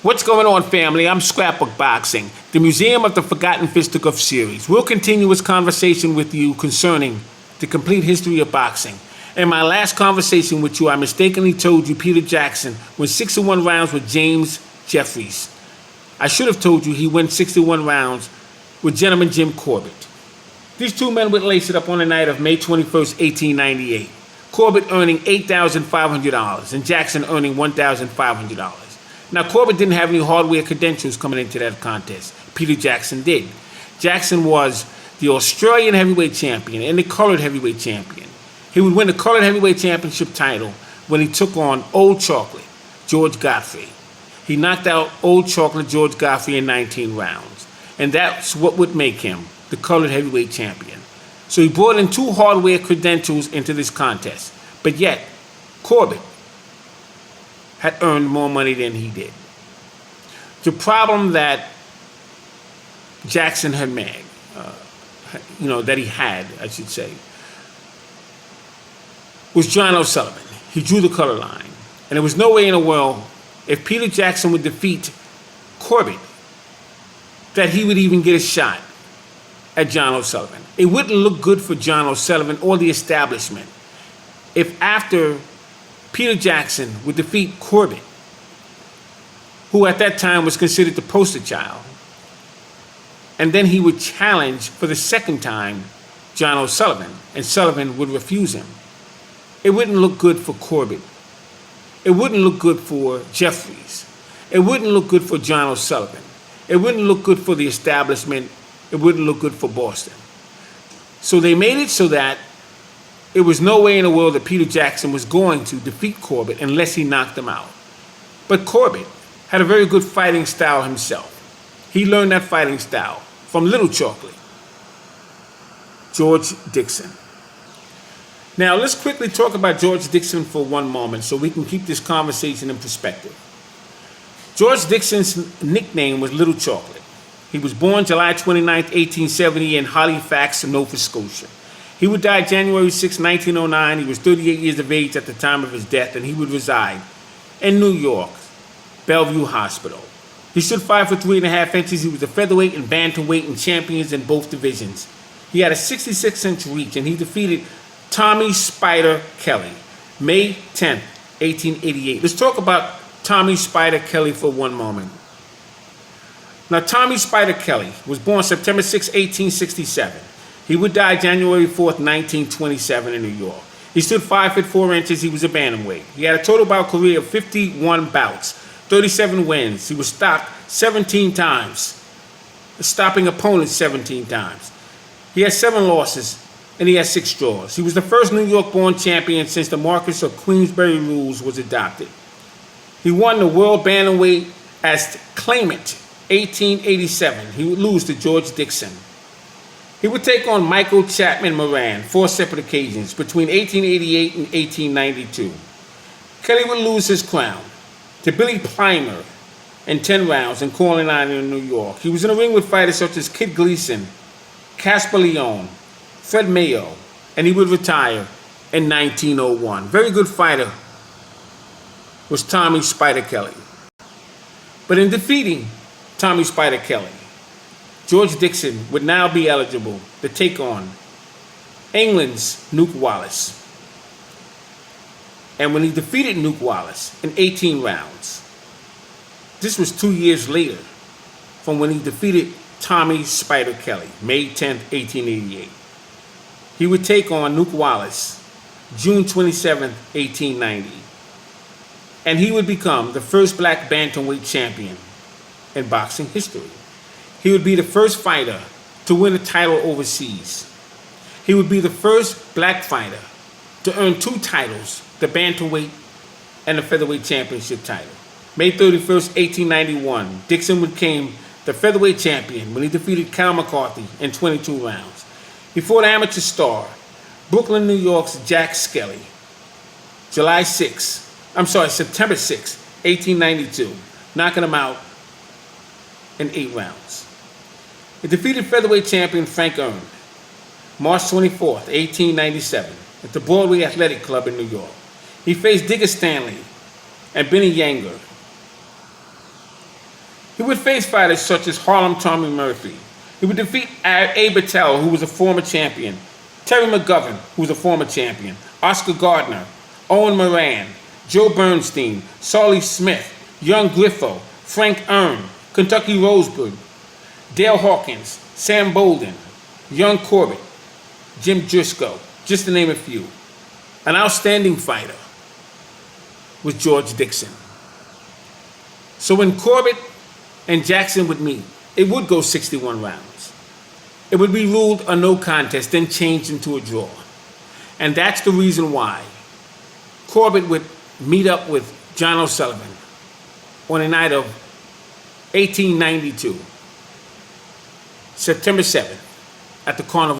What's going on, family? I'm Scrapbook Boxing, the Museum of the Forgotten Fisticuffs series. We'll continue this conversation with you concerning the complete history of boxing. In my last conversation with you, I mistakenly told you Peter Jackson went 61 rounds with James Jeffries. I should have told you he went 61 rounds with gentleman Jim Corbin. These two men would lace it up on the night of May 21st, 1898. Corbin earning $8,500 and Jackson earning $1,500. Now, Corbin didn't have any hardware credentials coming into that contest. Peter Jackson did. Jackson was the Australian heavyweight champion and the colored heavyweight champion. He would win the colored heavyweight championship title when he took on Old Chocolate, George Godfrey. He knocked out Old Chocolate George Godfrey in 19 rounds. And that's what would make him the colored heavyweight champion. So he brought in two hardware credentials into this contest. But yet, Corbin had earned more money than he did. The problem that Jackson had made, that he had, I should say, was John O'Sullivan. He drew the color line. And there was no way in the world, if Peter Jackson would defeat Corbin, that he would even get a shot at John O'Sullivan. It wouldn't look good for John O'Sullivan or the establishment if after Peter Jackson would defeat Corbin, who at that time was considered the poster child, and then he would challenge for the second time John O'Sullivan, and Sullivan would refuse him. It wouldn't look good for Corbin. It wouldn't look good for Jeffries. It wouldn't look good for John O'Sullivan. It wouldn't look good for the establishment. It wouldn't look good for Boston. So they made it so that it was no way in the world that Peter Jackson was going to defeat Corbin unless he knocked him out. But Corbin had a very good fighting style himself. He learned that fighting style from Little Chocolate, George Dixon. Now, let's quickly talk about George Dixon for one moment so we can keep this conversation in perspective. George Dixon's nickname was Little Chocolate. He was born July 29, 1870 in Halifax, Nova Scotia. He would die January 6, 1909. He was 38 years of age at the time of his death, and he would reside in New York, Bellevue Hospital. He stood 5 foot 3.5 inches. He was a featherweight and bantamweight and champions in both divisions. He had a 66-inch reach, and he defeated Tommy Spider Kelly, May 10, 1888. Let's talk about Tommy Spider Kelly for one moment. Now, Tommy Spider Kelly was born September 6, 1867. He would die January 4th, 1927 in New York. He stood 5 foot 4 inches. He was a bantamweight. He had a total bout career of 51 bouts, 37 wins. He was stopped 17 times, stopping opponents 17 times. He had 7 losses, and he had 6 draws. He was the first New York-born champion since the Marquess of Queensberry rules was adopted. He won the World Bantamweight as claimant 1887. He would lose to George Dixon. He would take on Michael Chapman Moran 4 separate occasions between 1888 and 1892. Kelly would lose his crown to Billy Plimer in 10 rounds in Corning Island in New York. He was in the ring with fighters such as Kid Gleason, Casper Leone, Fred Mayo, and he would retire in 1901. Very good fighter was Tommy Spider Kelly. But in defeating Tommy Spider Kelly, George Dixon would now be eligible to take on England's Nuke Wallace. And when he defeated Nuke Wallace in 18 rounds, this was 2 years later from when he defeated Tommy Spider Kelly, May 10, 1888. He would take on Nuke Wallace June 27, 1890. And he would become the first black bantamweight champion in boxing history. He would be the first fighter to win a title overseas. He would be the first black fighter to earn 2 titles, the bantamweight and the featherweight championship title. May 31st, 1891, Dixon became the featherweight champion when he defeated Cal McCarthy in 22 rounds. He fought amateur star Brooklyn, New York's Jack Skelly, September 6, 1892, knocking him out in 8 rounds. He defeated featherweight champion Frank Earn, March 24th, 1897, at the Broadway Athletic Club in New York. He faced Digger Stanley and Benny Yanger He would face fighters such as Harlem Tommy Murphy. He would defeat Abe Patel, who was a former champion, Terry McGovern, who was a former champion, Oscar Gardner, Owen Moran, Joe Bernstein, Solly Smith, Young Griffo, Frank Earn, Kentucky Rosebud, Dale Hawkins, Sam Bolden, Young Corbin, Jim Driscoll, just to name a few. An outstanding fighter was George Dixon. So when Corbett and Jackson would meet, it would go 61 rounds. It would be ruled a no contest, then changed into a draw. And that's the reason why Corbett would meet up with John O'Sullivan on a night of 1892, September 7th, at the Carnival